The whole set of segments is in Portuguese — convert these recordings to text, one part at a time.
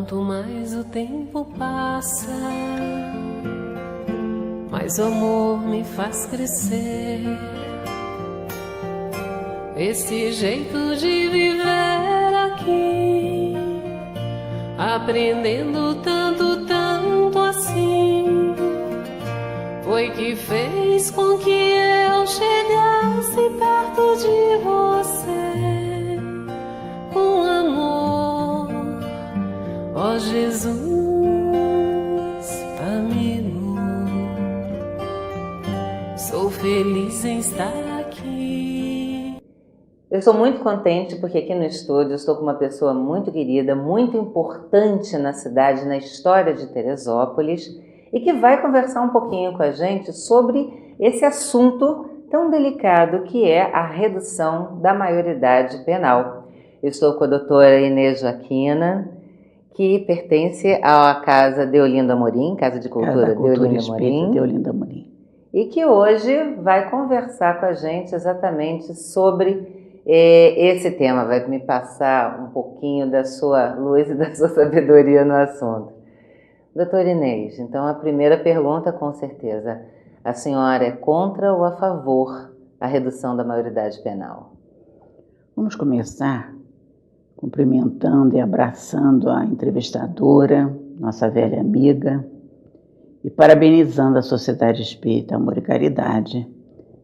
Quanto mais o tempo passa, mais o amor me faz crescer. Esse jeito de viver aqui, aprendendo tanto, tanto assim, foi que fez com que eu chegasse perto de você com amor. Ó Jesus, amigo, sou feliz em estar aqui. Eu estou muito contente porque aqui no estúdio estou com uma pessoa muito querida, muito importante na cidade, na história de Teresópolis, e que vai conversar um pouquinho com a gente sobre esse assunto tão delicado que é a redução da maioridade penal. Eu estou com a doutora Inês Joaquina, que pertence à Casa Deolinda Amorim, Casa de Cultura Deolinda Amorim, e que hoje vai conversar com a gente exatamente sobre esse tema, vai me passar um pouquinho da sua luz e da sua sabedoria no assunto. Doutora Inês, então a primeira pergunta, com certeza, a senhora é contra ou a favor da redução da maioridade penal? Vamos começar cumprimentando e abraçando a entrevistadora, nossa velha amiga, e parabenizando a Sociedade Espírita Amor e Caridade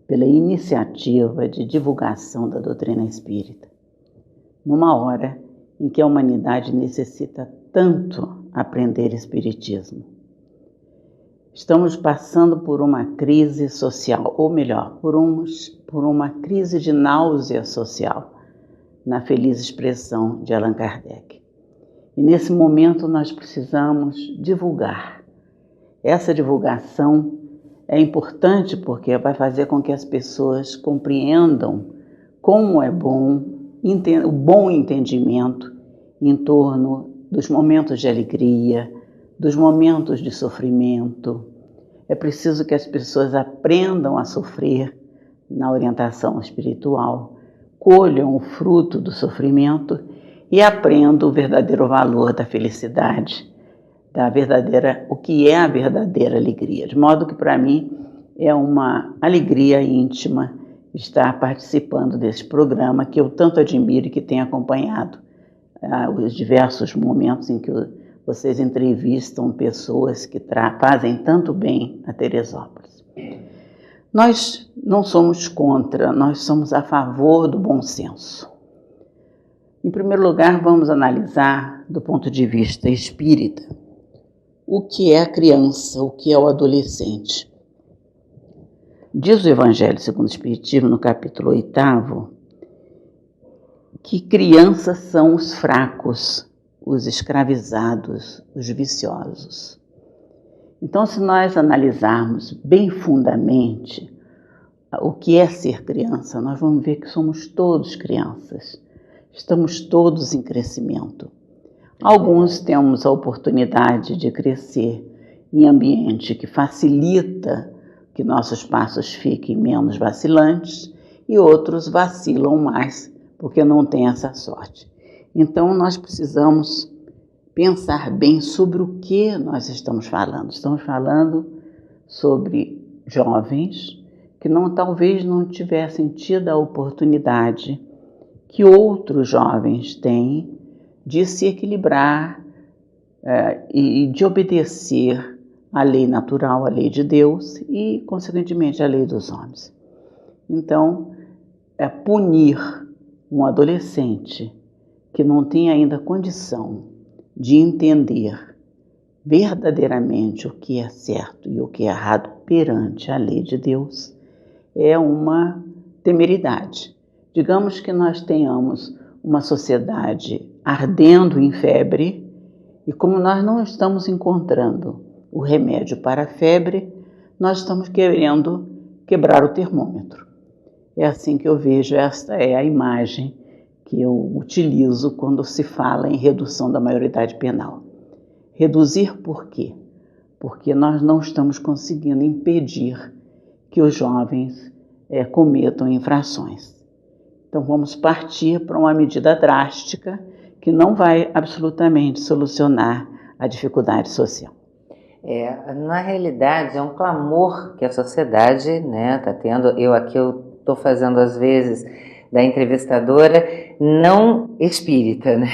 pela iniciativa de divulgação da doutrina espírita, numa hora em que a humanidade necessita tanto aprender espiritismo. Estamos passando por uma crise social, ou melhor, por uma crise de náusea social, na feliz expressão de Allan Kardec. E nesse momento nós precisamos divulgar. Essa divulgação é importante porque vai fazer com que as pessoas compreendam como é bom o bom entendimento em torno dos momentos de alegria, dos momentos de sofrimento. É preciso que as pessoas aprendam a sofrer na orientação espiritual, colham o fruto do sofrimento e aprendam o verdadeiro valor da felicidade, o que é a verdadeira alegria. De modo que, para mim, é uma alegria íntima estar participando desse programa que eu tanto admiro e que tenho acompanhado os diversos momentos em que vocês entrevistam pessoas que fazem tanto bem a Teresópolis. Nós não somos contra, nós somos a favor do bom senso. Em primeiro lugar, vamos analisar, do ponto de vista espírita, o que é a criança, o que é o adolescente. Diz o Evangelho segundo o Espiritismo, no capítulo 8º, que crianças são os fracos, os escravizados, os viciosos. Então, se nós analisarmos bem fundamente o que é ser criança, nós vamos ver que somos todos crianças, estamos todos em crescimento. Alguns temos a oportunidade de crescer em ambiente que facilita que nossos passos fiquem menos vacilantes e outros vacilam mais porque não têm essa sorte. Então, nós precisamos pensar bem sobre o que nós estamos falando. Estamos falando sobre jovens que talvez não tivessem tido a oportunidade que outros jovens têm de se equilibrar e de obedecer à lei natural, à lei de Deus e, consequentemente, à lei dos homens. Então, punir um adolescente que não tem ainda condição de entender verdadeiramente o que é certo e o que é errado perante a lei de Deus é uma temeridade. Digamos que nós tenhamos uma sociedade ardendo em febre e como nós não estamos encontrando o remédio para a febre, nós estamos querendo quebrar o termômetro. É assim que eu vejo, esta é a imagem que eu utilizo quando se fala em redução da maioridade penal. Reduzir por quê? Porque nós não estamos conseguindo impedir que os jovens cometam infrações. Então vamos partir para uma medida drástica que não vai absolutamente solucionar a dificuldade social. Na realidade, é um clamor que a sociedade está tendo. Eu estou fazendo, às vezes, da entrevistadora não espírita, né?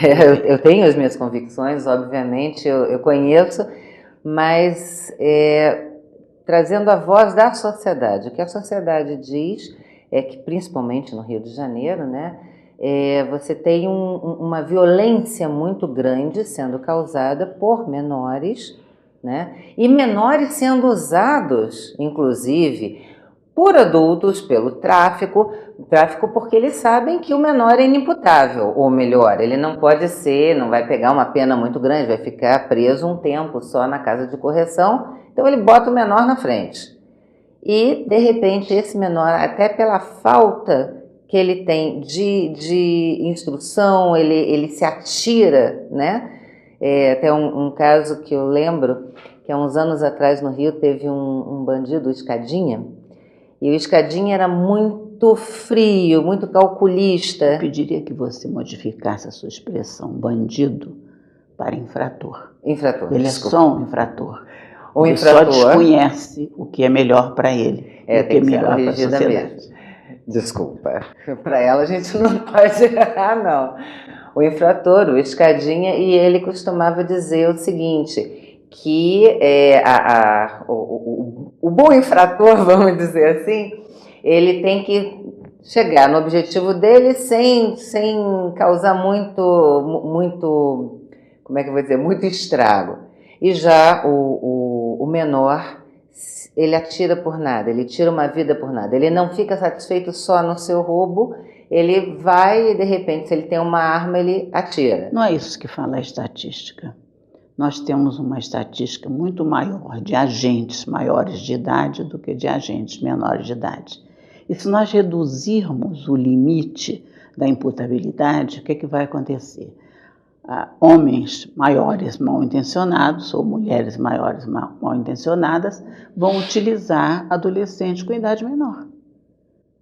Eu tenho as minhas convicções, obviamente, eu conheço, mas trazendo a voz da sociedade. O que a sociedade diz é que, principalmente no Rio de Janeiro, né, você tem uma violência muito grande sendo causada por menores, né, e menores sendo usados, inclusive, por adultos, pelo tráfico porque eles sabem que o menor é inimputável, ou melhor, ele não pode ser, não vai pegar uma pena muito grande, vai ficar preso um tempo só na casa de correção, então ele bota o menor na frente. E, de repente, esse menor, até pela falta que ele tem de instrução, ele se atira, né? Até um caso que eu lembro, que há uns anos atrás no Rio teve um bandido, o Escadinha, e o Escadinha era muito frio, muito calculista. Eu pediria que você modificasse a sua expressão bandido para infrator. Infrator, ele desculpa. É só um infrator. O ele infrator só desconhece o que é melhor para ele, o que tem é que ser melhor para a corrigida sociedade. mesmo. Desculpa, para ela a gente não pode errar, não. O infrator, o Escadinha, e ele costumava dizer o seguinte, que o bom infrator, vamos dizer assim, ele tem que chegar no objetivo dele sem causar muito, como é que eu vou dizer, muito estrago. E já o menor, ele atira por nada, ele tira uma vida por nada, ele não fica satisfeito só no seu roubo, ele vai e de repente, se ele tem uma arma, ele atira. Não é isso que fala a estatística. Nós temos uma estatística muito maior de agentes maiores de idade do que de agentes menores de idade. E se nós reduzirmos o limite da imputabilidade, o que vai acontecer? Homens maiores mal intencionados ou mulheres maiores mal intencionadas vão utilizar adolescentes com idade menor.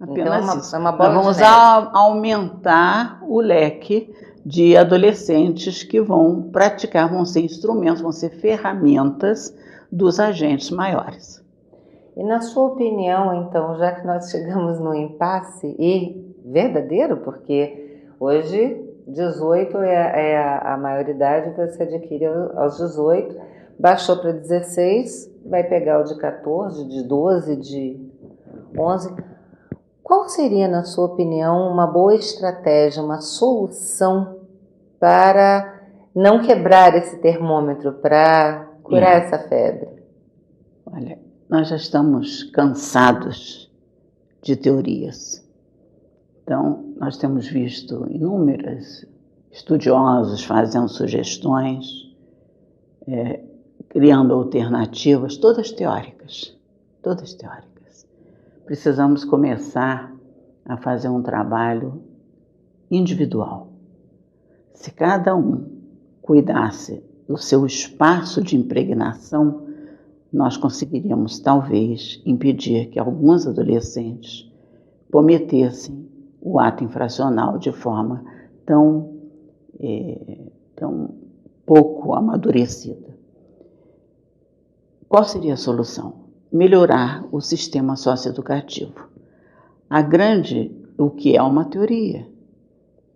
Apenas então, isso. É uma bola Nós vamos de neve. aumentar o leque de adolescentes que vão praticar, vão ser instrumentos, vão ser ferramentas dos agentes maiores. E na sua opinião, então, já que nós chegamos no impasse, e verdadeiro, porque hoje 18 é a maioridade que você adquire aos 18, baixou para 16, vai pegar o de 14, de 12, de 11. Qual seria, na sua opinião, uma boa estratégia, uma solução para não quebrar esse termômetro, para curar essa febre? Olha, nós já estamos cansados de teorias. Então, nós temos visto inúmeros estudiosos fazendo sugestões, criando alternativas, todas teóricas, todas teóricas. Precisamos começar a fazer um trabalho individual. Se cada um cuidasse do seu espaço de impregnação, nós conseguiríamos, talvez, impedir que alguns adolescentes cometessem o ato infracional de forma tão pouco amadurecida. Qual seria a solução? Melhorar o sistema socioeducativo. O que é uma teoria.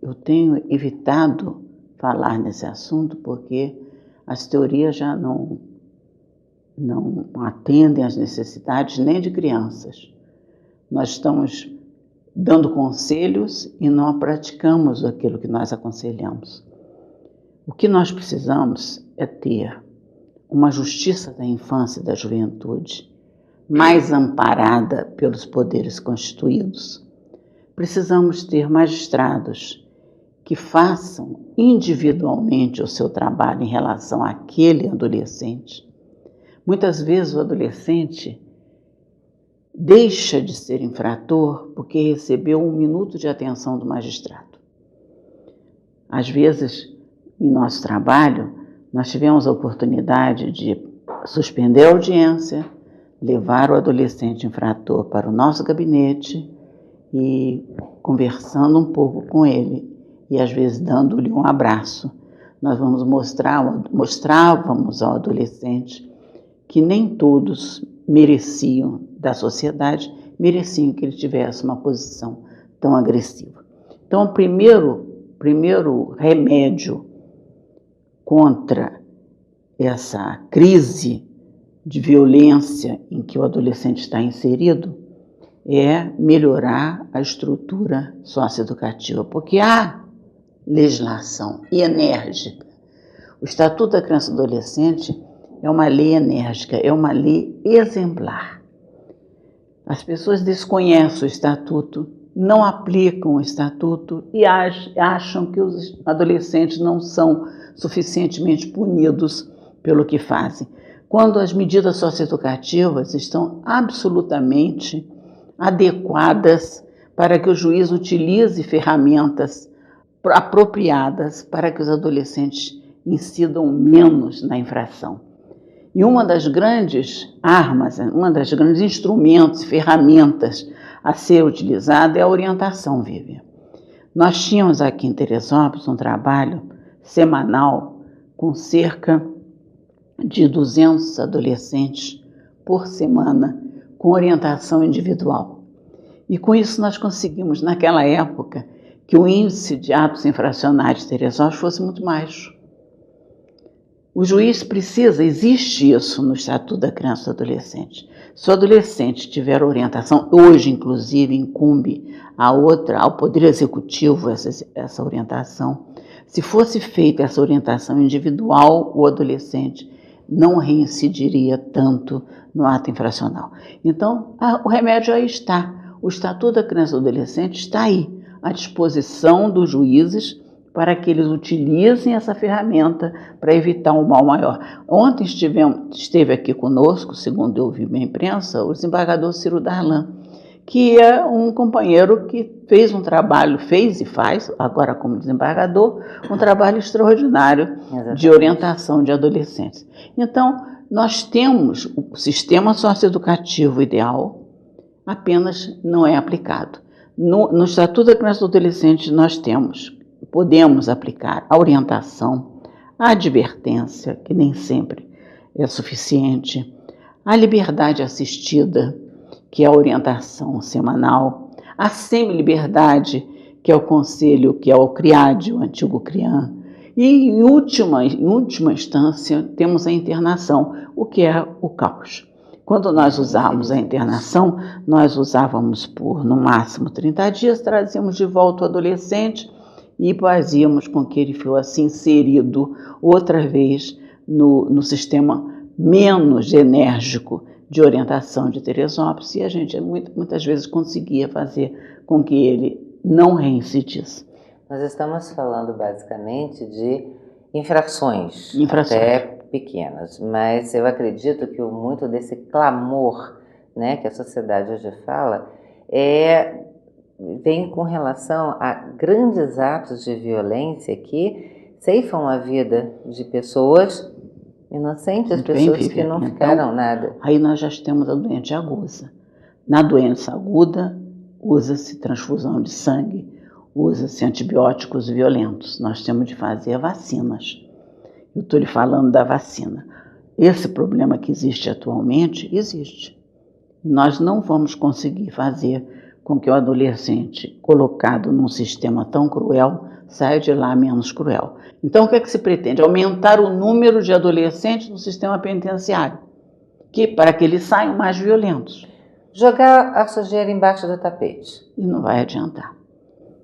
Eu tenho evitado falar nesse assunto porque as teorias já não atendem às necessidades nem de crianças. Nós estamos dando conselhos e não praticamos aquilo que nós aconselhamos. O que nós precisamos é ter uma justiça da infância e da juventude mais amparada pelos poderes constituídos. Precisamos ter magistrados que façam individualmente o seu trabalho em relação àquele adolescente. Muitas vezes o adolescente deixa de ser infrator porque recebeu 1 minuto de atenção do magistrado. Às vezes, em nosso trabalho, nós tivemos a oportunidade de suspender a audiência, levar o adolescente infrator para o nosso gabinete e, conversando um pouco com ele, e às vezes dando-lhe um abraço. Nós mostrávamos ao adolescente que nem todos mereciam da sociedade, mereciam que ele tivesse uma posição tão agressiva. Então, o primeiro remédio contra essa crise de violência em que o adolescente está inserido é melhorar a estrutura socioeducativa, porque há legislação enérgica. O Estatuto da Criança e do Adolescente é uma lei enérgica, é uma lei exemplar. As pessoas desconhecem o Estatuto, não aplicam o Estatuto e acham que os adolescentes não são suficientemente punidos pelo que fazem, quando as medidas socioeducativas estão absolutamente adequadas para que o juiz utilize ferramentas apropriadas para que os adolescentes incidam menos na infração. E uma das grandes armas, uma das grandes instrumentos, ferramentas a ser utilizada é a orientação, Vivian. Nós tínhamos aqui em Teresópolis um trabalho semanal com cerca de 200 adolescentes por semana com orientação individual. E com isso nós conseguimos, naquela época, que o índice de atos infracionais de Teresópolis fosse muito baixo. O juiz existe isso no Estatuto da Criança e do Adolescente. Se o adolescente tiver orientação, hoje inclusive incumbe ao Poder Executivo essa orientação. Se fosse feita essa orientação individual, o adolescente não reincidiria tanto no ato infracional. Então, o remédio aí está. O Estatuto da Criança e do Adolescente está aí, à disposição dos juízes, para que eles utilizem essa ferramenta para evitar um mal maior. Ontem esteve aqui conosco, segundo eu vi na imprensa, o desembargador Ciro Darlan, que é um companheiro que fez e faz, agora como desembargador, um trabalho extraordinário de orientação de adolescentes. Então, nós temos o sistema socioeducativo ideal, apenas não é aplicado. No Estatuto da Criança e do Adolescente nós podemos aplicar a orientação, a advertência, que nem sempre é suficiente, a liberdade assistida, que é a orientação semanal, a semi-liberdade, que é o conselho, que é o CRIAD, o antigo CRIAN, e em última instância temos a internação, o que é o CAUS. Quando nós usávamos a internação, nós usávamos por no máximo 30 dias, trazíamos de volta o adolescente e fazíamos com que ele fosse inserido outra vez no sistema menos enérgico de orientação de Teresópolis, e a gente muitas vezes conseguia fazer com que ele não reincidisse. Nós estamos falando basicamente de infrações. Até pequenas, mas eu acredito que muito desse clamor, né, que a sociedade hoje fala vem com relação a grandes atos de violência que ceifam a vida de pessoas inocentes, pessoas que não ficaram nada. Aí nós já temos a doença aguda. Na doença aguda, usa-se transfusão de sangue, usa-se antibióticos violentos. Nós temos de fazer vacinas. Eu estou lhe falando da vacina. Esse problema que existe atualmente, existe. E nós não vamos conseguir fazer com que o adolescente, colocado num sistema tão cruel, saia de lá menos cruel. Então, o que é que se pretende? Aumentar o número de adolescentes no sistema penitenciário, para que eles saiam mais violentos. Jogar a sujeira embaixo do tapete. E não vai adiantar.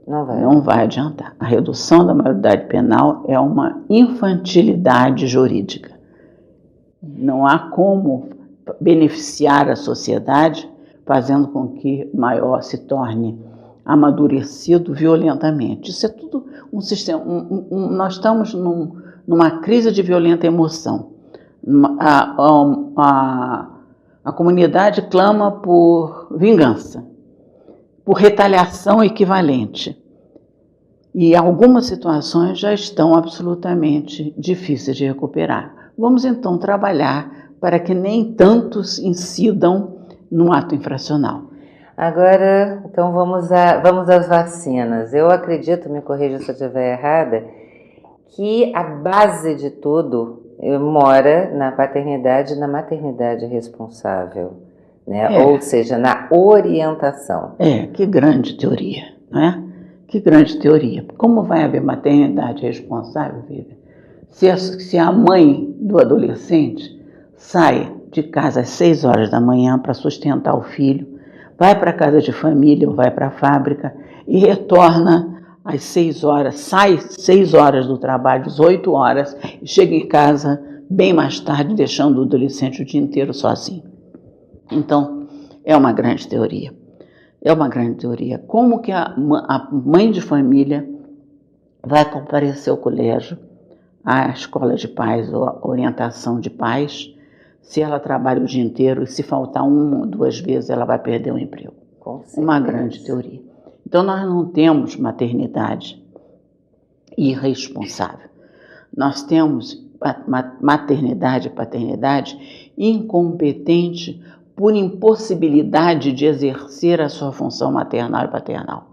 Não vai adiantar. A redução da maioridade penal é uma infantilidade jurídica. Não há como beneficiar a sociedade fazendo com que o maior se torne amadurecido violentamente. Isso é tudo um sistema. Nós estamos numa crise de violenta emoção. A comunidade clama por vingança, por retaliação equivalente. E algumas situações já estão absolutamente difíceis de recuperar. Vamos então trabalhar para que nem tantos incidam no ato infracional. Agora, então vamos às vacinas. Eu acredito, me corrija se eu estiver errada, que a base de tudo mora na paternidade e na maternidade responsável, né? Ou seja, na orientação. Que grande teoria, não é? Que grande teoria. Como vai haver maternidade responsável, Vivian? Se a mãe do adolescente sai de casa às 6 horas da manhã para sustentar o filho, vai para a casa de família ou vai para a fábrica e retorna às 6 horas, sai 6 horas do trabalho, às 8 horas, e chega em casa bem mais tarde, deixando o adolescente o dia inteiro sozinho. Então, é uma grande teoria. É uma grande teoria. Como que a mãe de família vai comparecer ao colégio, à escola de pais ou à orientação de pais, se ela trabalha o dia inteiro e se faltar 1 ou 2 vezes ela vai perder o emprego? Uma grande teoria. Então nós não temos maternidade irresponsável. Nós temos maternidade e paternidade incompetente por impossibilidade de exercer a sua função maternal e paternal.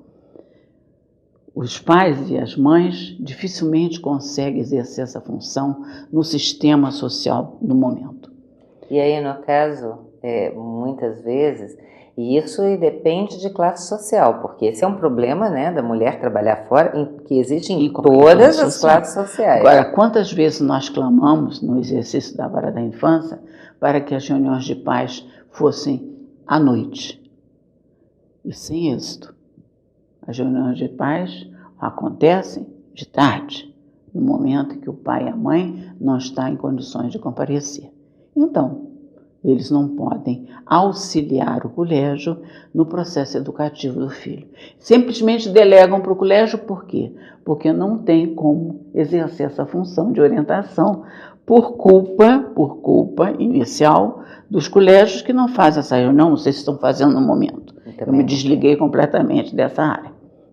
Os pais e as mães dificilmente conseguem exercer essa função no sistema social no momento. E aí, no caso, muitas vezes, e isso depende de classe social, porque esse é um problema, né, da mulher trabalhar fora, que existe em todas as classes sociais. Agora, quantas vezes nós clamamos no exercício da vara da infância para que as reuniões de pais fossem à noite? E sem êxito. As reuniões de pais acontecem de tarde, no momento em que o pai e a mãe não estão em condições de comparecer. Então, eles não podem auxiliar o colégio no processo educativo do filho. Simplesmente delegam para o colégio, por quê? Porque não tem como exercer essa função de orientação por culpa inicial dos colégios que não fazem essa reunião. Não sei se estão fazendo no momento. Eu me desliguei completamente dessa área.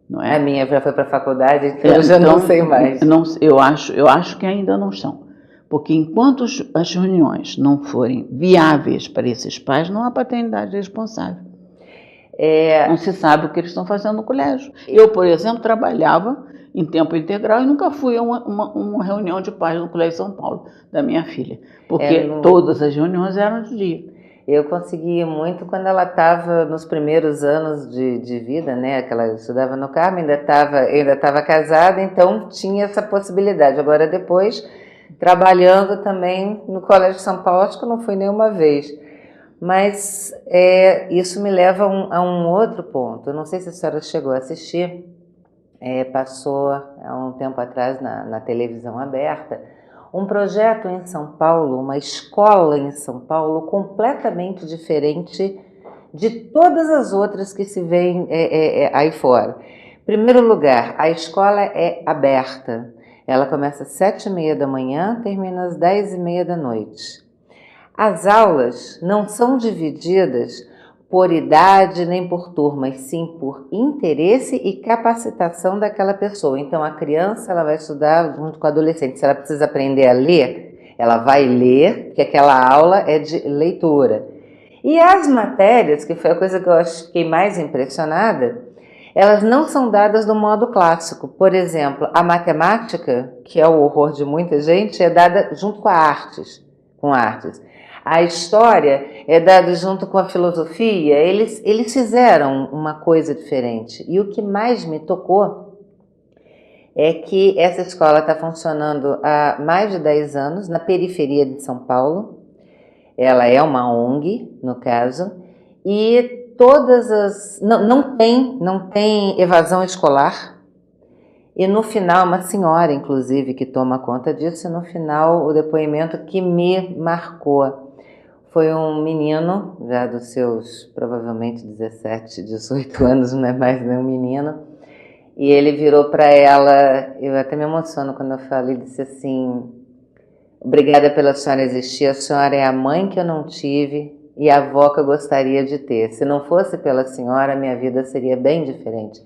Não é? A minha já foi para a faculdade, então eu já não sei mais. Eu acho que ainda não estão. Porque enquanto as reuniões não forem viáveis para esses pais, não há paternidade responsável. Não se sabe o que eles estão fazendo no colégio. Eu, por exemplo, trabalhava em tempo integral e nunca fui a uma reunião de pais no Colégio São Paulo, da minha filha. Porque todas as reuniões eram de dia. Eu consegui muito quando ela estava nos primeiros anos de vida, né? Que ela estudava no Carmo, ainda estava casada, então tinha essa possibilidade. Agora depois, trabalhando também no Colégio São Paulo, acho que eu não fui nenhuma vez. Mas isso me leva a um outro ponto. Eu não sei se a senhora chegou a assistir, passou há um tempo atrás na televisão aberta, um projeto em São Paulo, uma escola em São Paulo completamente diferente de todas as outras que se veem aí fora. Em primeiro lugar, a escola é aberta. Ela começa às 7h30 da manhã, termina às 10h30 da noite. As aulas não são divididas por idade nem por turmas, sim por interesse e capacitação daquela pessoa. Então a criança ela vai estudar junto com o adolescente. Se ela precisa aprender a ler, ela vai ler, porque aquela aula é de leitura. E as matérias, que foi a coisa que eu fiquei mais impressionada, elas não são dadas do modo clássico. Por exemplo, a matemática, que é o horror de muita gente, é dada junto com artes. A história é dada junto com a filosofia. Eles fizeram uma coisa diferente. E o que mais me tocou é que essa escola está funcionando há mais de 10 anos na periferia de São Paulo. Ela é uma ONG, no caso, e não tem evasão escolar. E no final, uma senhora, inclusive, que toma conta disso, e no final o depoimento que me marcou foi um menino, já dos seus provavelmente 17, 18 anos, não é mais nem um menino, e ele virou para ela, eu até me emociono quando eu falo, ele disse assim: obrigada pela senhora existir, a senhora é a mãe que eu não tive e a avó que eu gostaria de ter. Se não fosse pela senhora, minha vida seria bem diferente.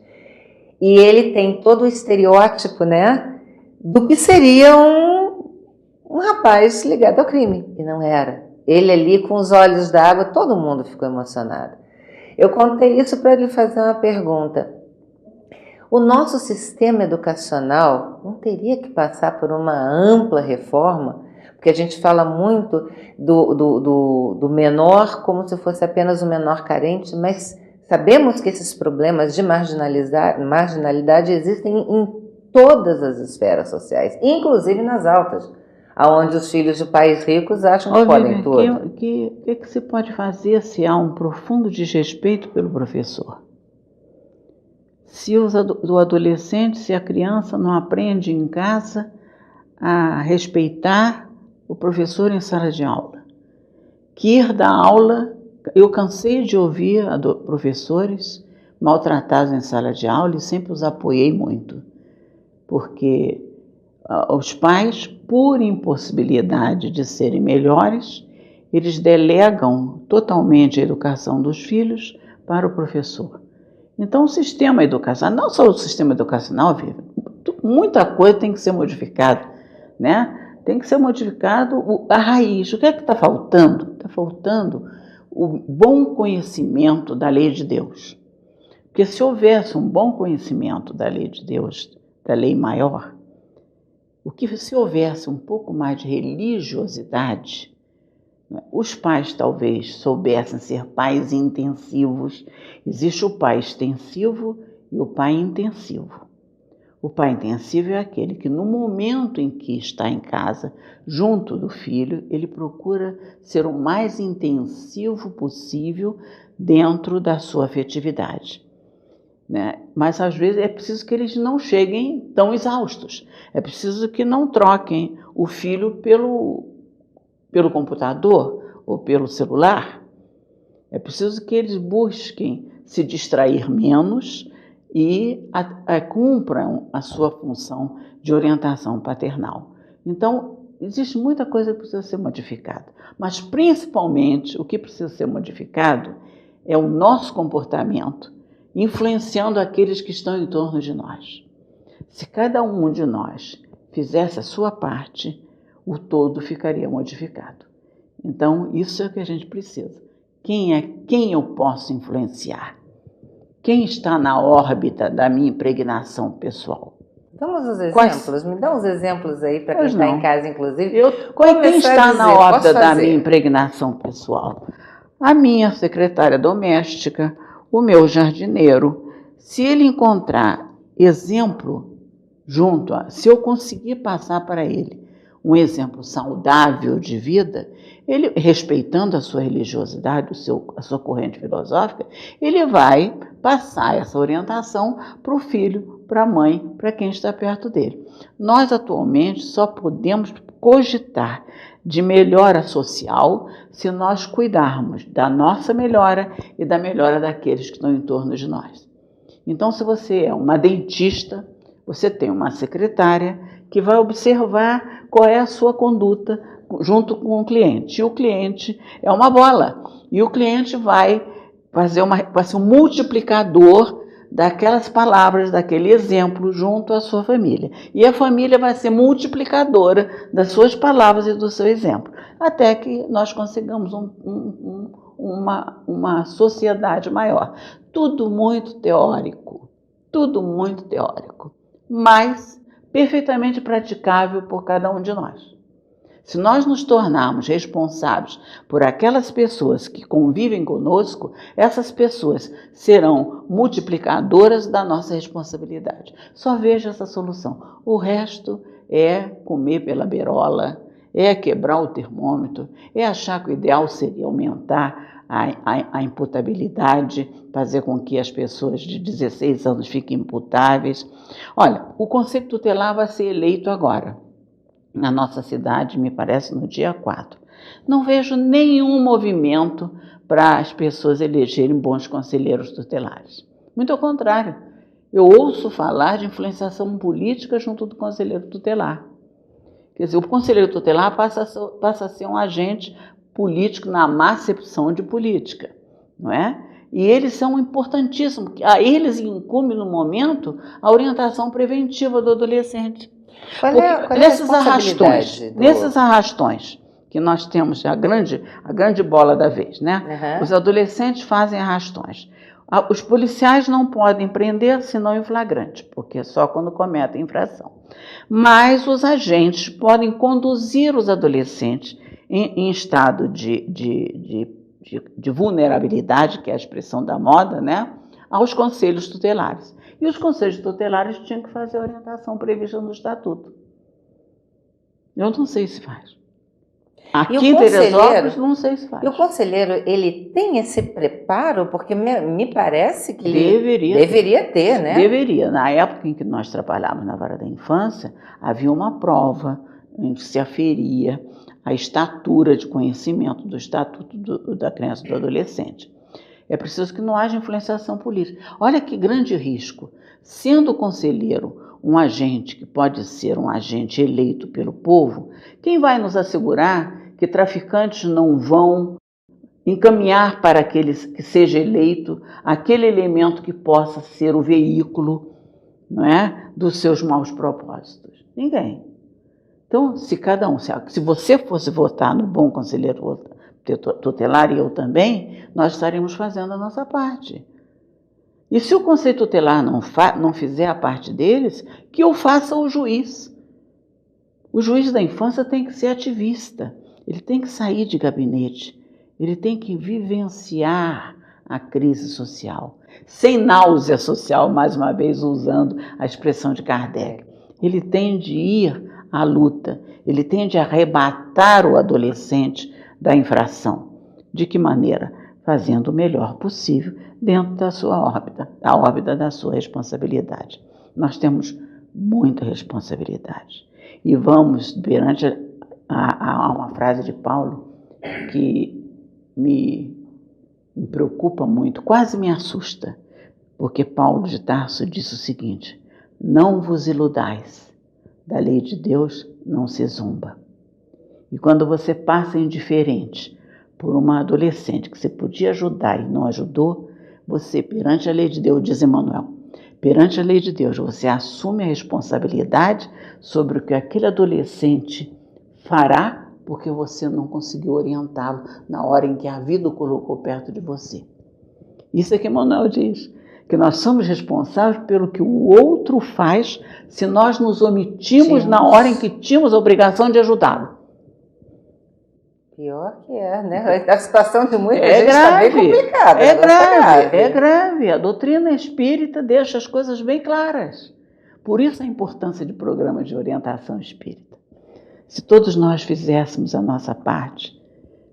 E ele tem todo o estereótipo, né, do que seria um rapaz ligado ao crime, e não era. Ele ali com os olhos d'água, todo mundo ficou emocionado. Eu contei isso para lhe fazer uma pergunta. O nosso sistema educacional não teria que passar por uma ampla reforma? Porque a gente fala muito do menor como se fosse apenas o menor carente, mas sabemos que esses problemas de marginalidade existem em todas as esferas sociais, inclusive nas altas, onde os filhos de pais ricos acham que podem tudo. O que se pode fazer se há um profundo desrespeito pelo professor? Se o adolescente, se a criança não aprende em casa a respeitar o professor em sala de aula, que ir da aula, eu cansei de ouvir professores maltratados em sala de aula e sempre os apoiei muito, porque os pais, por impossibilidade de serem melhores, eles delegam totalmente a educação dos filhos para o professor. Então, o sistema educacional, não só o sistema educacional, muita coisa tem que ser modificada, né? Tem que ser modificado a raiz. O que é que está faltando? Está faltando o bom conhecimento da lei de Deus. Porque se houvesse um bom conhecimento da lei de Deus, da lei maior, se houvesse um pouco mais de religiosidade, os pais talvez soubessem ser pais intensivos. Existe o pai extensivo e o pai intensivo. O pai intensivo é aquele que no momento em que está em casa, junto do filho, ele procura ser o mais intensivo possível dentro da sua afetividade, né? Mas às vezes é preciso que eles não cheguem tão exaustos. É preciso que não troquem o filho pelo computador ou pelo celular. É preciso que eles busquem se distrair menos e cumpram a sua função de orientação paternal. Então, existe muita coisa que precisa ser modificada, mas principalmente o que precisa ser modificado é o nosso comportamento, influenciando aqueles que estão em torno de nós. Se cada um de nós fizesse a sua parte, o todo ficaria modificado. Então, isso é o que a gente precisa. Quem eu posso influenciar? Quem está na órbita da minha impregnação pessoal? Vamos os exemplos? Me dá uns exemplos aí para quem está em casa, inclusive. Quem está na órbita da minha impregnação pessoal? A minha secretária doméstica, o meu jardineiro. Se ele encontrar exemplo se eu conseguir passar para ele um exemplo saudável de vida, ele, respeitando a sua religiosidade, a sua corrente filosófica, ele vai passar essa orientação para o filho, para a mãe, para quem está perto dele. Nós, atualmente, só podemos cogitar de melhora social se nós cuidarmos da nossa melhora e da melhora daqueles que estão em torno de nós. Então, se você é uma dentista, você tem uma secretária que vai observar qual é a sua conduta junto com o cliente. E o cliente é uma bola. E o cliente vai ser um multiplicador daquelas palavras, daquele exemplo junto à sua família. E a família vai ser multiplicadora das suas palavras e do seu exemplo. Até que nós consigamos uma sociedade maior. Tudo muito teórico. Mas perfeitamente praticável por cada um de nós. Se nós nos tornarmos responsáveis por aquelas pessoas que convivem conosco, essas pessoas serão multiplicadoras da nossa responsabilidade. Só veja essa solução. O resto é comer pela berola, é quebrar o termômetro, é achar que o ideal seria aumentar a imputabilidade, fazer com que as pessoas de 16 anos fiquem imputáveis. Olha, o Conselho Tutelar vai ser eleito agora, na nossa cidade, me parece, no dia 4. Não vejo nenhum movimento para as pessoas elegerem bons conselheiros tutelares. Muito ao contrário, eu ouço falar de influenciação política junto do conselheiro tutelar. Quer dizer, o conselheiro tutelar passa a ser um agente político na má acepção de política, não é? E eles são importantíssimos, a eles incumbe no momento a orientação preventiva do adolescente. Qual é a nesses arrastões que nós temos a grande bola da vez, né? Uhum. Os adolescentes fazem arrastões. Os policiais não podem prender senão em flagrante, porque é só quando cometem infração. Mas os agentes podem conduzir os adolescentes em estado de vulnerabilidade, que é a expressão da moda, né? Aos conselhos tutelares. E os conselhos tutelares tinham que fazer a orientação prevista no estatuto. Eu não sei se faz. Aqui em Teresópolis, não sei se faz. E o conselheiro, ele tem esse preparo? Porque me parece que ele deveria ter, né? Deveria. Na época em que nós trabalhávamos na vara da infância, havia uma prova em que se aferia a estatura de conhecimento do estatuto da criança e do adolescente. É preciso que não haja influenciação política. Olha que grande risco. Sendo o conselheiro um agente que pode ser um agente eleito pelo povo, quem vai nos assegurar que traficantes não vão encaminhar para aqueles que seja eleito aquele elemento que possa ser o veículo, não é, dos seus maus propósitos? Ninguém. Então, se você fosse votar no bom conselheiro tutelar, e eu também, nós estaríamos fazendo a nossa parte. E se o conselho tutelar não fizer a parte deles, que o faça o juiz. O juiz da infância tem que ser ativista, ele tem que sair de gabinete, ele tem que vivenciar a crise social, sem náusea social, mais uma vez usando a expressão de Kardec. Ele tem de ir à luta, ele tem de arrebatar o adolescente da infração. De que maneira? Fazendo o melhor possível dentro da sua órbita, da órbita da sua responsabilidade. Nós temos muita responsabilidade. E vamos, perante uma frase de Paulo que me preocupa muito, quase me assusta, porque Paulo de Tarso disse o seguinte: não vos iludais, da lei de Deus não se zomba. E quando você passa indiferente por uma adolescente que você podia ajudar e não ajudou, você, perante a lei de Deus, diz Emmanuel, perante a lei de Deus, você assume a responsabilidade sobre o que aquele adolescente fará, porque você não conseguiu orientá-lo na hora em que a vida o colocou perto de você. Isso é que Emmanuel diz, que nós somos responsáveis pelo que o outro faz se nós nos omitimos na hora em que tínhamos a obrigação de ajudá-lo. Pior que né? A situação de muita gente grave, está bem complicada. É grave. A doutrina espírita deixa as coisas bem claras. Por isso a importância de programas de orientação espírita. Se todos nós fizéssemos a nossa parte,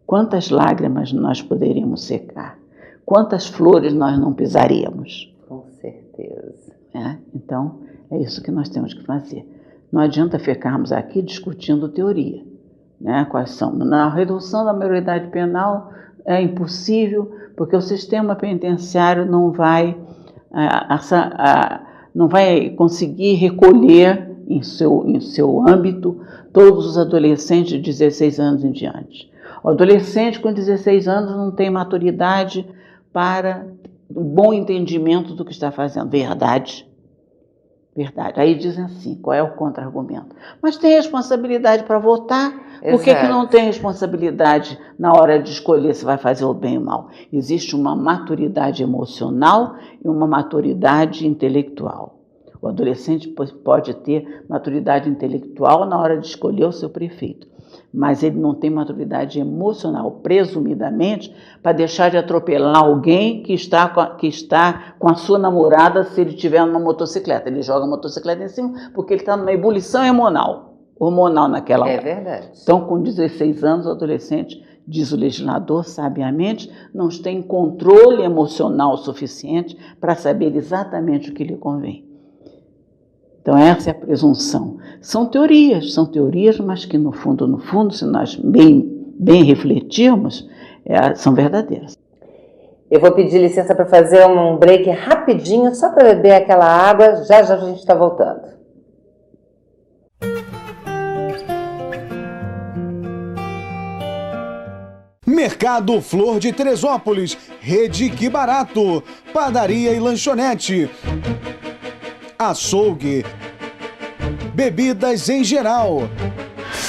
quantas lágrimas nós poderíamos secar? Quantas flores nós não pisaríamos? Com certeza. Então, é isso que nós temos que fazer. Não adianta ficarmos aqui discutindo teoria. Quais são? Na redução da maioridade penal é impossível, porque o sistema penitenciário não vai conseguir recolher em seu âmbito todos os adolescentes de 16 anos em diante. O adolescente com 16 anos não tem maturidade para um bom entendimento do que está fazendo. Verdade. Aí dizem assim, qual é o contra-argumento? Mas tem responsabilidade para votar, por que não tem responsabilidade na hora de escolher se vai fazer o bem ou o mal? Existe uma maturidade emocional e uma maturidade intelectual. O adolescente pode ter maturidade intelectual na hora de escolher o seu prefeito, mas ele não tem maturidade emocional, presumidamente, para deixar de atropelar alguém que está com a sua namorada se ele estiver numa motocicleta. Ele joga a motocicleta em cima porque ele está numa ebulição hormonal naquela hora. É verdade. Então, com 16 anos, o adolescente, diz o legislador sabiamente, não tem controle emocional suficiente para saber exatamente o que lhe convém. Então, essa é a presunção. São teorias, mas que no fundo, se nós bem refletirmos, são verdadeiras. Eu vou pedir licença para fazer um break rapidinho, só para beber aquela água, já a gente está voltando. Mercado Flor de Teresópolis, Rede Que Barato, padaria e lanchonete, açougue, bebidas em geral,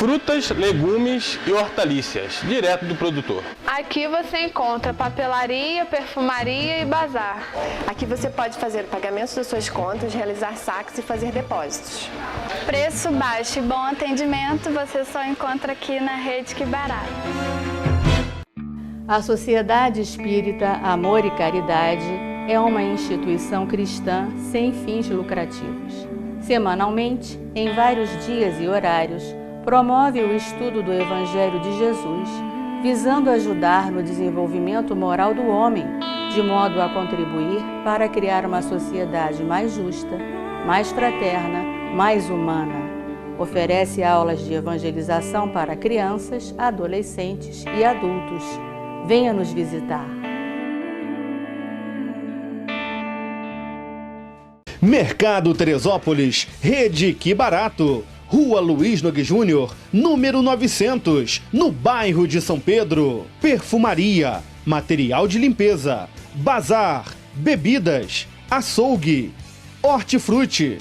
frutas, legumes e hortaliças, direto do produtor. Aqui você encontra papelaria, perfumaria e bazar. Aqui você pode fazer o pagamento das suas contas, realizar saques e fazer depósitos. Preço baixo e bom atendimento você só encontra aqui na Rede Que Barato. A Sociedade Espírita Amor e Caridade é uma instituição cristã sem fins lucrativos. Semanalmente, em vários dias e horários, promove o estudo do Evangelho de Jesus, visando ajudar no desenvolvimento moral do homem, de modo a contribuir para criar uma sociedade mais justa, mais fraterna, mais humana. Oferece aulas de evangelização para crianças, adolescentes e adultos. Venha nos visitar. Mercado Teresópolis, Rede Que Barato, Rua Luiz Nogue Júnior, número 900, no bairro de São Pedro. Perfumaria, material de limpeza, bazar, bebidas, açougue, hortifruti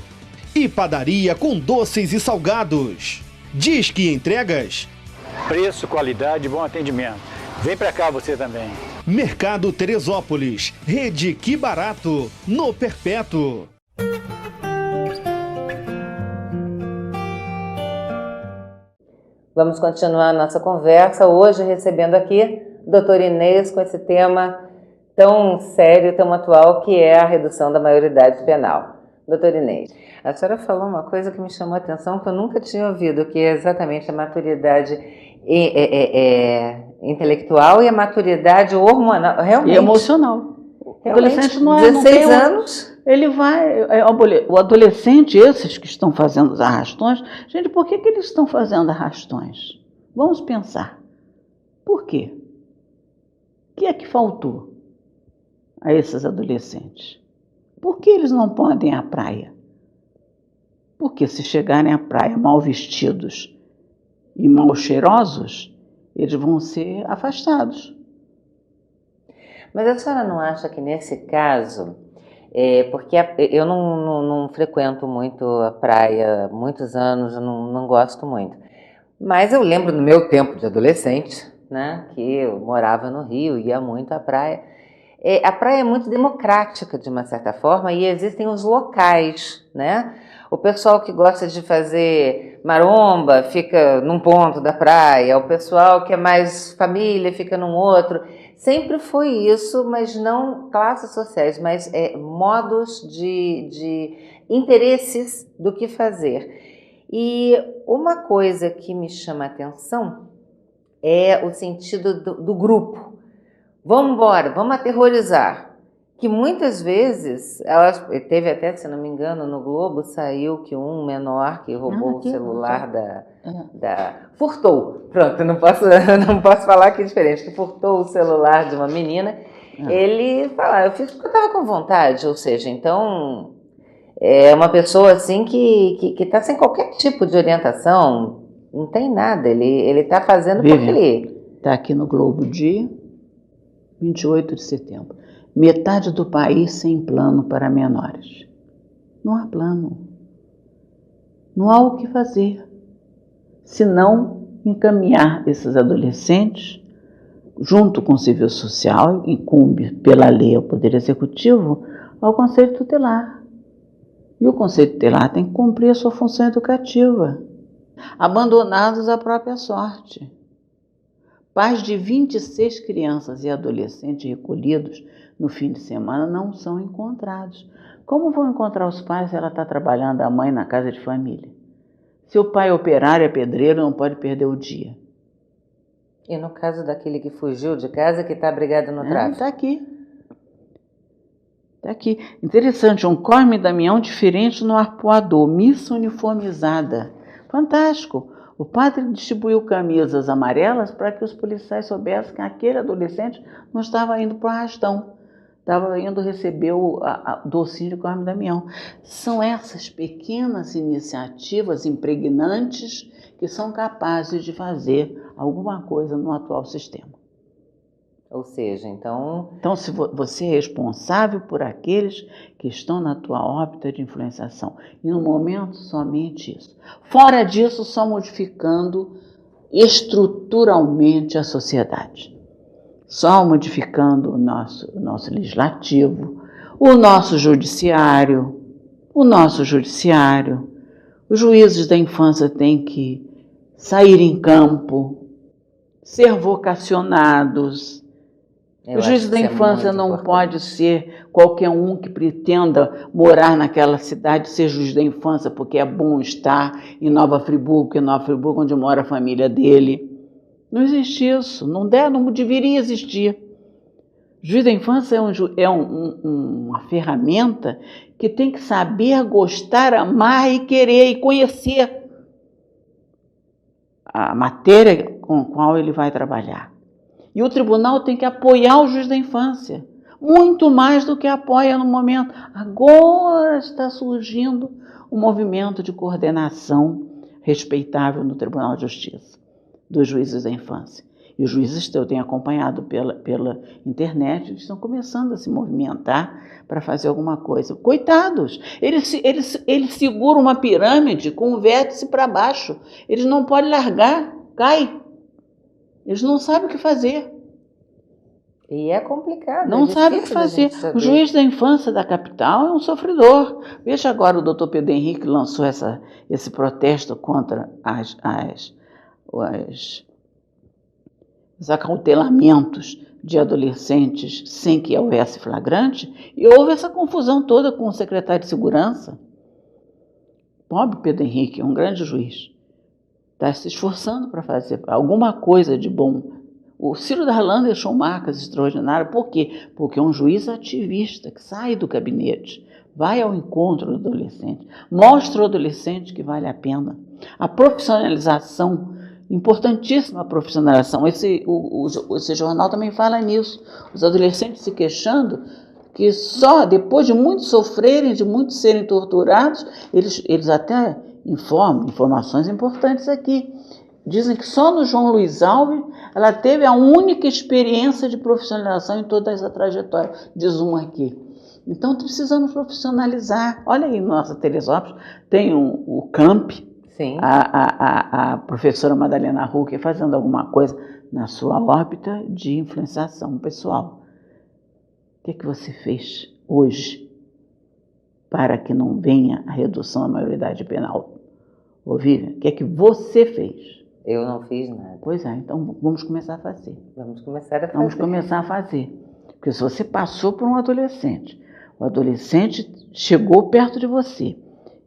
e padaria com doces e salgados. Disque Entregas. Preço, qualidade, bom atendimento. Vem pra cá você também. Mercado Teresópolis, Rede Que Barato, no Perpétuo. Vamos continuar a nossa conversa, hoje recebendo aqui o Dr. Inês com esse tema tão sério, tão atual, que é a redução da maioridade penal. Doutor Inês, a senhora falou uma coisa que me chamou a atenção, que eu nunca tinha ouvido, que é exatamente a maturidade intelectual e a maturidade hormonal. Realmente, e emocional. O adolescente não 16 anos... Ele vai... O adolescente, esses que estão fazendo os arrastões... Gente, por que eles estão fazendo arrastões? Vamos pensar. Por quê? O que é que faltou a esses adolescentes? Por que eles não podem ir à praia? Porque se chegarem à praia mal vestidos e mal cheirosos, eles vão ser afastados. Mas a senhora não acha que nesse caso... porque eu não frequento muito a praia há muitos anos, eu não gosto muito. Mas eu lembro no meu tempo de adolescente, né, que eu morava no Rio, ia muito à praia. A praia é muito democrática, de uma certa forma, e existem os locais, né? O pessoal que gosta de fazer maromba fica num ponto da praia, o pessoal que é mais família fica num outro. Sempre foi isso, mas não classes sociais, mas modos de interesses do que fazer. E uma coisa que me chama a atenção é o sentido do grupo. Vamos embora, vamos aterrorizar. Que muitas vezes, teve até, se não me engano, no Globo, saiu que um menor que roubou o celular furtou, pronto, não posso falar que é diferente, que furtou o celular de uma menina, ele fala, eu fiz porque eu estava com vontade, ou seja, então, é uma pessoa assim que está sem qualquer tipo de orientação, não tem nada, ele está fazendo porque ele... Está aqui no Globo de 28 de setembro. Metade do país sem plano para menores. Não há plano. Não há o que fazer, senão encaminhar esses adolescentes, junto com o Civil Social, incumbe pela lei ao Poder Executivo, ao Conselho Tutelar. E o Conselho Tutelar tem que cumprir a sua função educativa, abandonados à própria sorte. Pais de 26 crianças e adolescentes recolhidos no fim de semana não são encontrados. Como vão encontrar os pais se ela está trabalhando, a mãe na casa de família? Se o pai é operário, é pedreiro, não pode perder o dia. E no caso daquele que fugiu de casa, que está brigado no tráfico? Está aqui. Está aqui. Interessante, um Cosme Damião diferente no arpoador, missa uniformizada. Fantástico. O padre distribuiu camisas amarelas para que os policiais soubessem que aquele adolescente não estava indo para o arrastão. Estava indo receber o docinho de Cosme Damião. São essas pequenas iniciativas impregnantes que são capazes de fazer alguma coisa no atual sistema. Ou seja, então... Então, se você é responsável por aqueles que estão na tua órbita de influenciação. E no momento, somente isso. Fora disso, só modificando estruturalmente a sociedade. Só modificando o nosso legislativo, o nosso judiciário. Os juízes da infância têm que sair em campo, ser vocacionados. O juiz da infância não pode ser qualquer um que pretenda morar naquela cidade, ser juiz da infância, porque é bom estar em Nova Friburgo, porque Nova Friburgo é onde mora a família dele. Não existe isso, não deveria existir. O juiz da infância é uma ferramenta que tem que saber gostar, amar e querer e conhecer a matéria com a qual ele vai trabalhar. E o tribunal tem que apoiar o juiz da infância, muito mais do que apoia no momento. Agora está surgindo um movimento de coordenação respeitável no Tribunal de Justiça, dos juízes da infância. E os juízes, eu tenho acompanhado pela internet, eles estão começando a se movimentar para fazer alguma coisa. Coitados, eles seguram uma pirâmide com o vértice para baixo. Eles não podem largar, cai. Eles não sabem o que fazer. E é complicado. Não sabem o que fazer. O juiz da infância da capital é um sofredor. Veja agora, o doutor Pedro Henrique lançou esse protesto contra os acautelamentos de adolescentes sem que houvesse flagrante, e houve essa confusão toda com o secretário de Segurança. Pobre Pedro Henrique, é um grande juiz. Está se esforçando para fazer alguma coisa de bom. O Ciro Darlan deixou marcas extraordinárias. Por quê? Porque é um juiz ativista que sai do gabinete, vai ao encontro do adolescente, mostra ao adolescente que vale a pena. A profissionalização, importantíssima a profissionalização. Esse jornal também fala nisso. Os adolescentes se queixando que só depois de muito sofrerem, de muito serem torturados, eles até informações importantes aqui. Dizem que só no João Luiz Alves ela teve a única experiência de profissionalização em toda essa trajetória, diz um aqui. Então, precisamos profissionalizar. Olha aí, nossa Teresópolis tem o CAMP, sim. A professora Madalena Huck fazendo alguma coisa na sua órbita de influenciação pessoal. O que você fez hoje para que não venha a redução da maioridade penal? Ô, Vivian, o que você fez? Eu não fiz nada. Pois é, então vamos começar a fazer. Vamos começar a fazer. Vamos começar a fazer. Porque se você passou por um adolescente, o adolescente chegou perto de você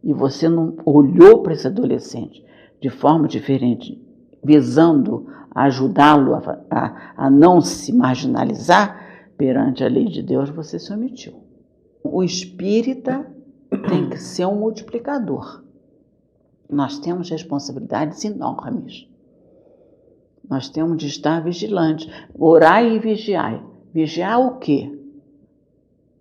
e você não olhou para esse adolescente de forma diferente, visando ajudá-lo a não se marginalizar perante a lei de Deus, você se omitiu. O espírita tem que ser um multiplicador. Nós temos responsabilidades enormes. Nós temos de estar vigilantes. Orai e vigiai. Vigiar o quê?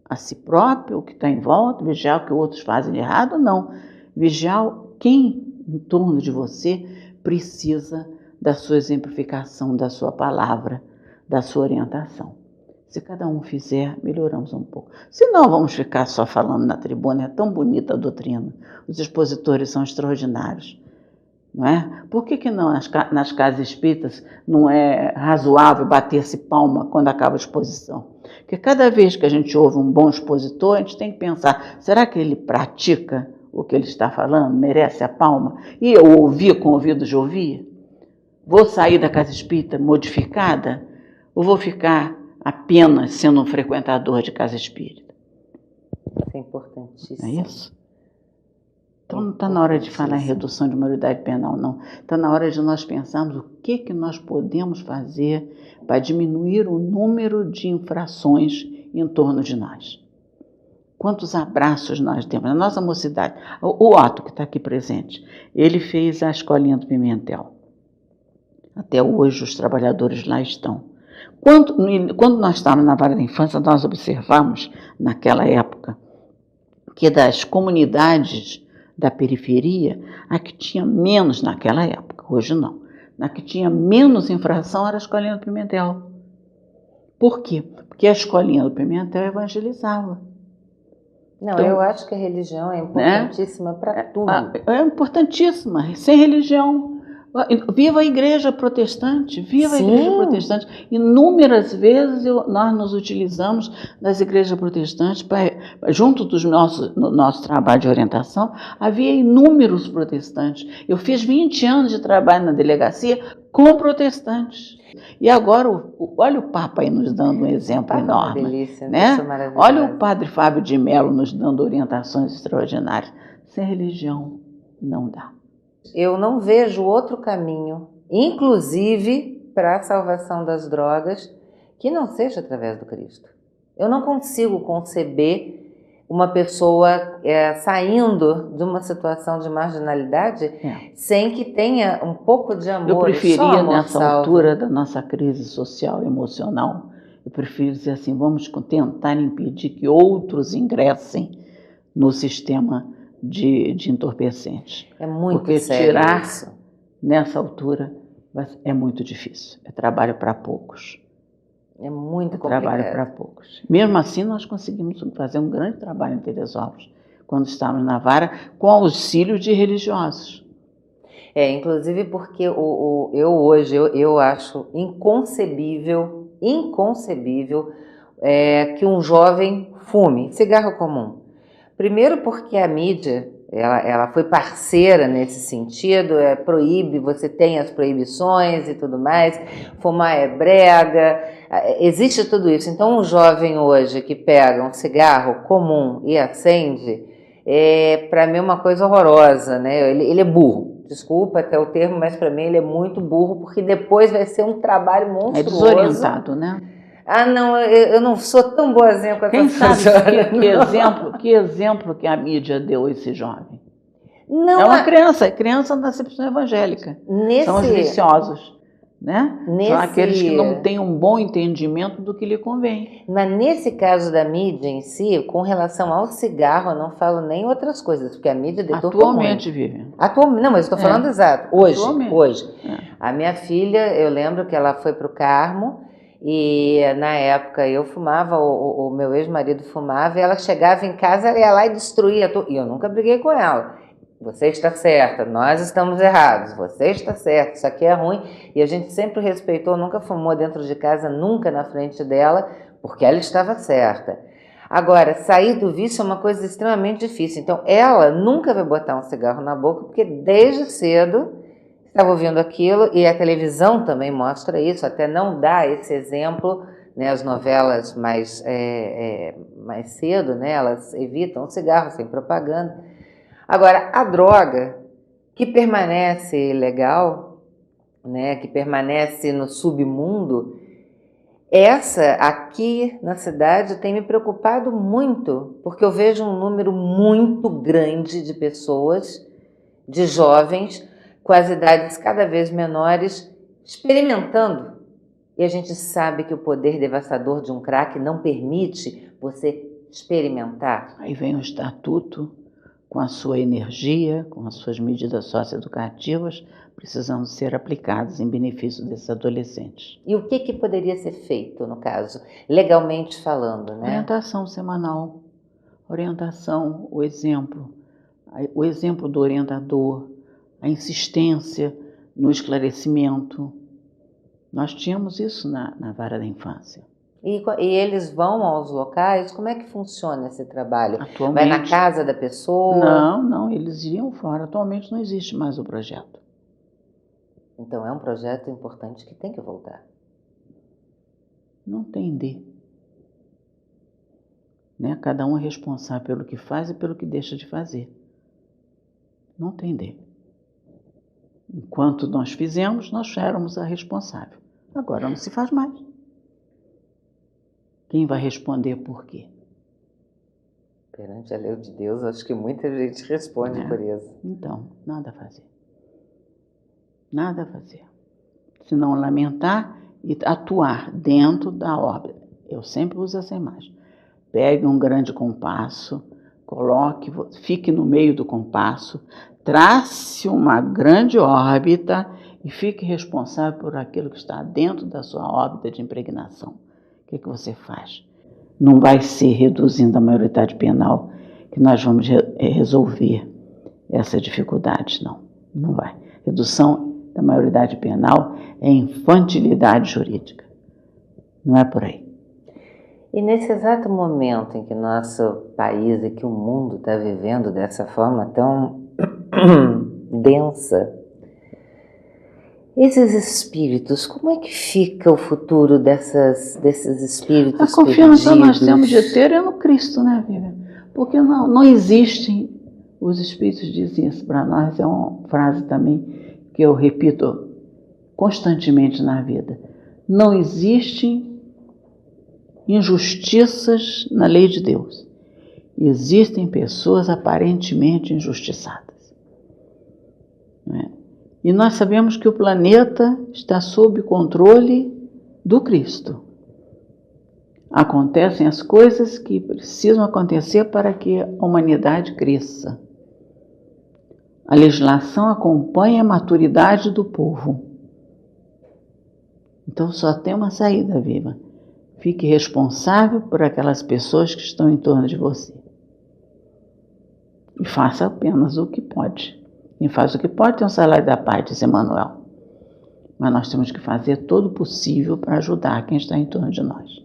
A si próprio, o que está em volta? Vigiar o que outros fazem de errado? Não. Vigiar quem em torno de você precisa da sua exemplificação, da sua palavra, da sua orientação. Se cada um fizer, melhoramos um pouco. Se não, vamos ficar só falando na tribuna. É tão bonita a doutrina. Os expositores são extraordinários. Não é? Por que não nas casas espíritas não é razoável bater-se palma quando acaba a exposição? Porque cada vez que a gente ouve um bom expositor, a gente tem que pensar, será que ele pratica o que ele está falando? Merece a palma? E eu ouvi com ouvido de ouvir? Vou sair da casa espírita modificada? Ou vou ficar apenas sendo um frequentador de casa espírita? Isso é importantíssimo. Não é isso? Então não está na hora de falar em redução de maioridade penal, não. Está na hora de nós pensarmos o que nós podemos fazer para diminuir o número de infrações em torno de nós. Quantos abraços nós temos? Na nossa mocidade, o Otto, que está aqui presente, ele fez a escolinha do Pimentel. Até hoje os trabalhadores lá estão. Quando nós estávamos na vara da infância, nós observamos, naquela época, que das comunidades da periferia, a que tinha menos naquela época, hoje não, a que tinha menos infração era a escolinha do Pimentel. Por quê? Porque a escolinha do Pimentel evangelizava. Não, Então, eu acho que a religião é importantíssima para tudo. É importantíssima. Sem religião. Viva a igreja protestante, viva a igreja protestante. Inúmeras vezes nós nos utilizamos das igrejas protestantes, junto no nosso trabalho de orientação, havia inúmeros protestantes. Eu fiz 20 anos de trabalho na delegacia com protestantes. E agora, olha o Papa aí nos dando um exemplo enorme. É uma delícia, né? maravilhoso. Olha o Padre Fábio de Mello nos dando orientações extraordinárias. Sem religião, não dá. Eu não vejo outro caminho, inclusive para a salvação das drogas, que não seja através do Cristo. Eu não consigo conceber uma pessoa saindo de uma situação de marginalidade sem que tenha um pouco de amor. Eu preferia, nessa salva. altura da nossa crise social e emocional, eu prefiro dizer assim, vamos tentar impedir que outros ingressem no sistema de entorpecentes. É muito Porque sério tirar isso. Nessa altura é muito difícil. É trabalho para poucos. É muito complicado. Trabalho para poucos. Mesmo assim, nós conseguimos fazer um grande trabalho em Teresópolis, quando estávamos na vara, com auxílio de religiosos. Inclusive porque eu acho inconcebível que um jovem fume cigarro comum. Primeiro porque a mídia, ela foi parceira nesse sentido, proíbe, você tem as proibições e tudo mais, fumar é brega, existe tudo isso. Então um jovem hoje que pega um cigarro comum e acende, para mim é uma coisa horrorosa, né? Ele é burro, desculpa até o termo, mas para mim ele é muito burro, porque depois vai ser um trabalho monstruoso. É desorientado, né? Ah, não, eu não sou tão boazinha com essa Quem sabe senhora, que exemplo que a mídia deu a esse jovem? Não, é uma criança na acepção evangélica. São os viciosos, né? São aqueles que não têm um bom entendimento do que lhe convém. Mas nesse caso da mídia em si, com relação ao cigarro, eu não falo nem outras coisas, porque a mídia deturpou Atualmente, muito. Vivian. Não, mas eu estou falando exato. Hoje. É. A minha filha, eu lembro que ela foi para o Carmo, e na época eu fumava, o meu ex-marido fumava, e ela chegava em casa, ela ia lá e destruía tudo. E eu nunca briguei com ela. Você está certa, nós estamos errados, você está certo, isso aqui é ruim. E a gente sempre respeitou, nunca fumou dentro de casa, nunca na frente dela, porque ela estava certa. Agora, sair do vício é uma coisa extremamente difícil. Então, ela nunca vai botar um cigarro na boca, porque desde cedo estava ouvindo aquilo, e a televisão também mostra isso, até não dá esse exemplo, né? As novelas mais cedo, né? Elas evitam o cigarro sem propaganda. Agora, a droga que permanece ilegal, né? Que permanece no submundo, essa aqui na cidade tem me preocupado muito, porque eu vejo um número muito grande de pessoas, de jovens, com as idades cada vez menores, experimentando. E a gente sabe que o poder devastador de um crack não permite você experimentar. Aí vem o estatuto, com a sua energia, com as suas medidas socioeducativas, precisando ser aplicadas em benefício desses adolescentes. E o que poderia ser feito, no caso, legalmente falando, né? Orientação semanal, orientação, o exemplo do orientador, a insistência no esclarecimento. Nós tínhamos isso na vara da infância. E eles vão aos locais? Como é que funciona esse trabalho? Atualmente, vai na casa da pessoa? Não, eles iriam fora. Atualmente não existe mais o projeto. Então é um projeto importante que tem que voltar. Não tem D. Né? Cada um é responsável pelo que faz e pelo que deixa de fazer. Não tem D. Enquanto nós fizemos, nós éramos a responsável. Agora não se faz mais. Quem vai responder por quê? Perante a lei de Deus, acho que muita gente responde por isso. Então, nada a fazer. Nada a fazer. Se não lamentar e atuar dentro da obra. Eu sempre uso essa imagem. Pegue um grande compasso, fique no meio do compasso, trace uma grande órbita e fique responsável por aquilo que está dentro da sua órbita de impregnação, que você faz? Não vai ser reduzindo a maioridade penal que nós vamos resolver essa dificuldade, não. Não vai. Redução da maioridade penal é infantilidade jurídica. Não é por aí. E nesse exato momento em que nosso país e que o mundo está vivendo dessa forma tão densa, esses espíritos, como é que fica o futuro desses espíritos perdidos? A confiança que nós temos de ter é no Cristo, né, Vivian? Porque não existem, os espíritos dizem isso para nós, é uma frase também que eu repito constantemente na vida. Não existem injustiças na lei de Deus. Existem pessoas aparentemente injustiçadas. Não é? E nós sabemos que o planeta está sob controle do Cristo. Acontecem as coisas que precisam acontecer para que a humanidade cresça. A legislação acompanha a maturidade do povo. Então só tem uma saída, Viva. Fique responsável por aquelas pessoas que estão em torno de você. E faça apenas o que pode. Quem faz o que pode tem um salário da paz, diz Emmanuel. Mas nós temos que fazer todo o possível para ajudar quem está em torno de nós.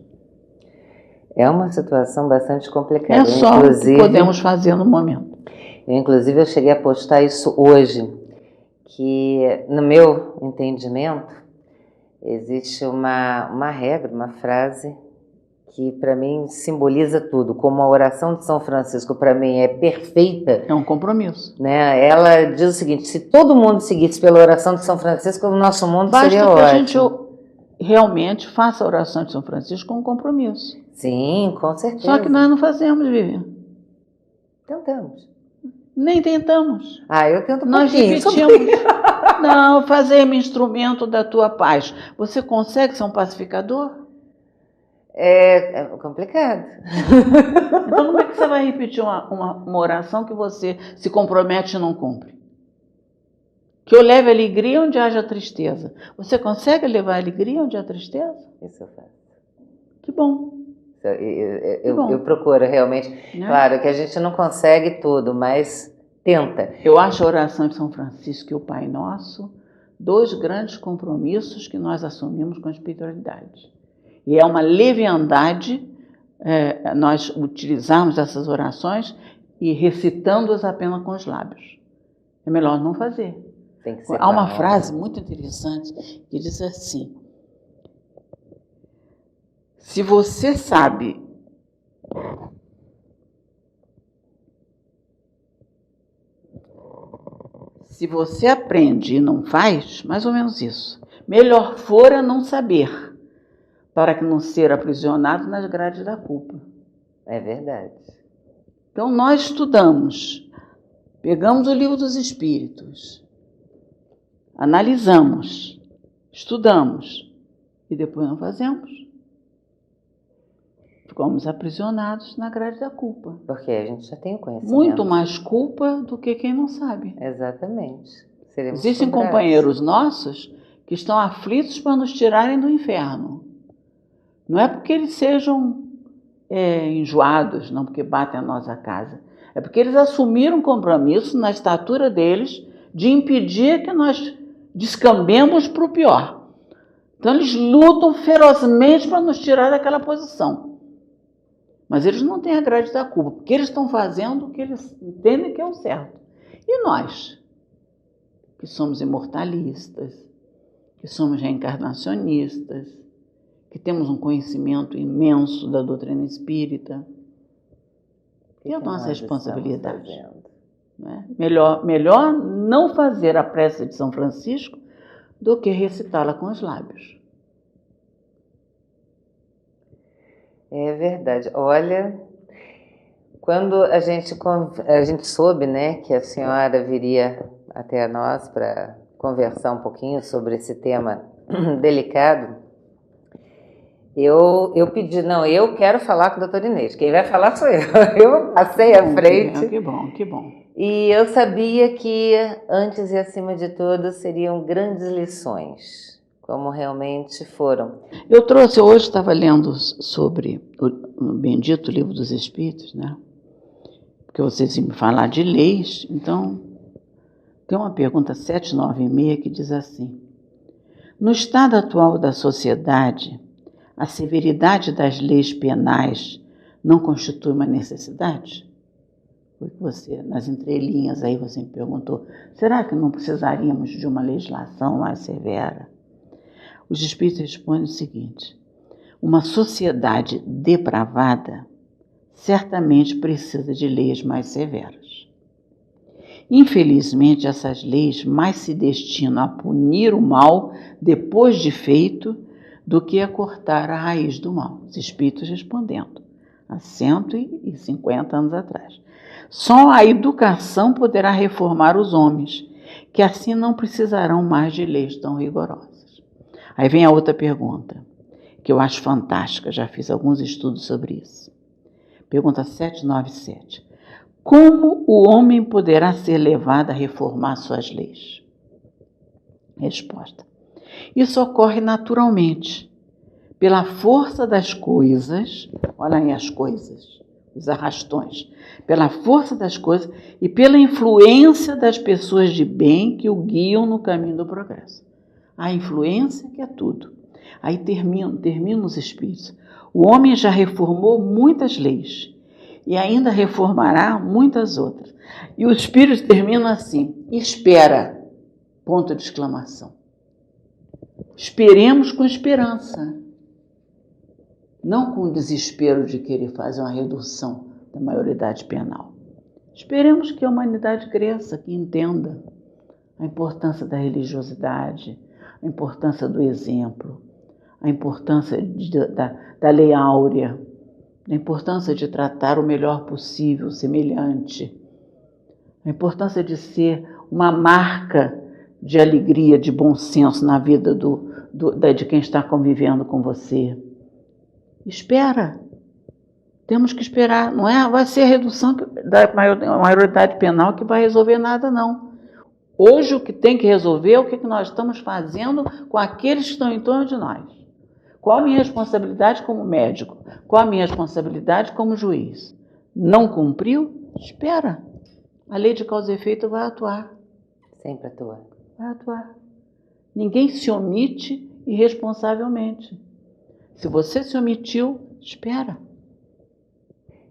É uma situação bastante complicada. É só o que podemos fazer no momento. Inclusive, eu cheguei a postar isso hoje, que no meu entendimento, existe uma regra, uma frase que para mim simboliza tudo, como a oração de São Francisco para mim é perfeita. É um compromisso. Né? Ela diz o seguinte: se todo mundo seguisse pela oração de São Francisco, o nosso mundo seria ótimo. Basta que a gente realmente faça a oração de São Francisco com um compromisso. Sim, com certeza. Só que nós não fazemos, Vivian. Tentamos. Nem tentamos. Eu tento um nós pouquinho. Repetimos. Não, fazer-me instrumento da tua paz. Você consegue ser um pacificador? É complicado. Então como é que você vai repetir uma oração que você se compromete e não cumpre? Que eu leve alegria onde haja tristeza. Você consegue levar alegria onde há tristeza? Isso eu faço. Que bom. Eu procuro realmente. Né? Claro que a gente não consegue tudo, mas tenta. Eu acho a oração de São Francisco e o Pai Nosso 2 grandes compromissos que nós assumimos com a espiritualidade. E é uma leviandade nós utilizarmos essas orações e recitando-as apenas com os lábios. É melhor não fazer. Tem que ser. Há uma frase muito interessante que diz assim: se você sabe se você aprende e não faz, mais ou menos isso, melhor fora não saber, para que não ser aprisionado nas grades da culpa. É verdade. Então nós estudamos, pegamos o livro dos Espíritos, analisamos, estudamos e depois não fazemos. Ficamos aprisionados na grade da culpa. Porque a gente já tem o conhecimento. Muito mais culpa do que quem não sabe. Exatamente. Existem companheiros nossos que estão aflitos para nos tirarem do inferno. Não é porque eles sejam enjoados, não porque batem a nossa casa. É porque eles assumiram um compromisso na estatura deles de impedir que nós descambemos para o pior. Então eles lutam ferozmente para nos tirar daquela posição. Mas eles não têm a grade da culpa, porque eles estão fazendo o que eles entendem que é o certo. E nós, que somos imortalistas, que somos reencarnacionistas, que temos um conhecimento imenso da doutrina espírita, e a nossa responsabilidade. Né? Melhor não fazer a prece de São Francisco do que recitá-la com os lábios. É verdade. Olha, quando a gente soube, né, que a senhora viria até nós para conversar um pouquinho sobre esse tema delicado, eu pedi, eu quero falar com a doutora Inês. Quem vai falar sou eu. Eu passei à frente. Que bom, que bom. E eu sabia que, antes e acima de tudo, seriam grandes lições como realmente foram. Eu trouxe, hoje estava lendo sobre o bendito Livro dos Espíritos, né? Porque vocês iam me falar de leis, então tem uma pergunta 796 que diz assim: no estado atual da sociedade, a severidade das leis penais não constitui uma necessidade? Foi que você, nas entrelinhas aí, você me perguntou, será que não precisaríamos de uma legislação mais severa? Os espíritos respondem o seguinte: uma sociedade depravada certamente precisa de leis mais severas. Infelizmente, essas leis mais se destinam a punir o mal depois de feito do que a cortar a raiz do mal. Os espíritos respondendo, há 150 anos atrás. Só a educação poderá reformar os homens, que assim não precisarão mais de leis tão rigorosas. Aí vem a outra pergunta, que eu acho fantástica, já fiz alguns estudos sobre isso. Pergunta 797. Como o homem poderá ser levado a reformar suas leis? Resposta: isso ocorre naturalmente, pela força das coisas, olha aí as coisas, os arrastões, pela força das coisas e pela influência das pessoas de bem que o guiam no caminho do progresso. A influência que é tudo. Aí termina os espíritos. O homem já reformou muitas leis e ainda reformará muitas outras. E os espíritos terminam assim: espera, ponto de exclamação. Esperemos com esperança, não com desespero de querer fazer uma redução da maioridade penal. Esperemos que a humanidade cresça, que entenda a importância da religiosidade, a importância do exemplo, a importância da lei áurea, a importância de tratar o melhor possível o semelhante, a importância de ser uma marca de alegria, de bom senso na vida de quem está convivendo com você. Espera, temos que esperar, não vai ser a redução da maioridade penal que vai resolver nada, não. Hoje o que tem que resolver é o que nós estamos fazendo com aqueles que estão em torno de nós. Qual a minha responsabilidade como médico? Qual a minha responsabilidade como juiz? Não cumpriu? Espera. A lei de causa e efeito vai atuar. Sempre atua. Vai atuar. Ninguém se omite irresponsavelmente. Se você se omitiu, espera.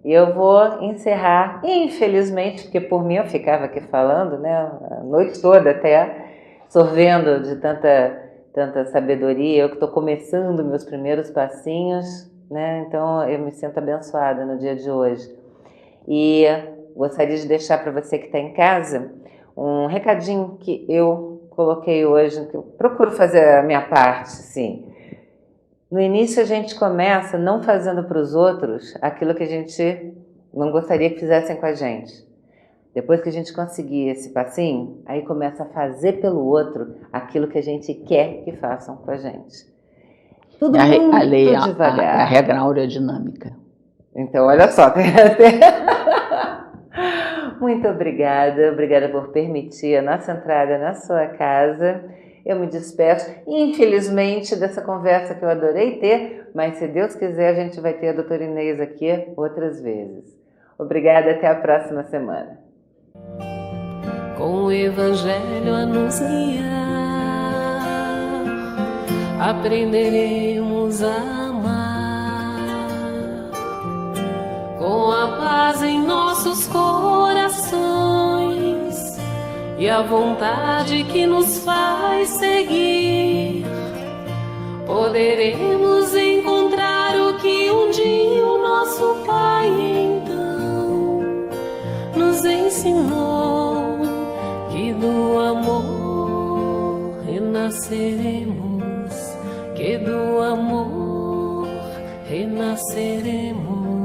E eu vou encerrar, infelizmente, porque por mim eu ficava aqui falando, né, a noite toda até, sorvendo de tanta sabedoria. Eu que estou começando meus primeiros passinhos, né, então eu me sinto abençoada no dia de hoje. E gostaria de deixar para você que está em casa um recadinho que eu coloquei hoje, que eu procuro fazer a minha parte, sim. No início a gente começa não fazendo para os outros aquilo que a gente não gostaria que fizessem com a gente. Depois que a gente conseguir esse passinho, aí começa a fazer pelo outro aquilo que a gente quer que façam com a gente. Tudo muito devagar. A regra áurea dinâmica. Então, olha só. Muito obrigada por permitir a nossa entrada na sua casa. Eu me despeço, infelizmente, dessa conversa que eu adorei ter, mas se Deus quiser, a gente vai ter a doutora Inês aqui outras vezes. Obrigada, até a próxima semana. Com o Evangelho a nos guiar, aprenderemos a amar, com a paz em nossos corações e a vontade que nos faz seguir, poderemos encontrar o que um dia o nosso Pai então nos ensinou, que do amor renasceremos, que do amor renasceremos.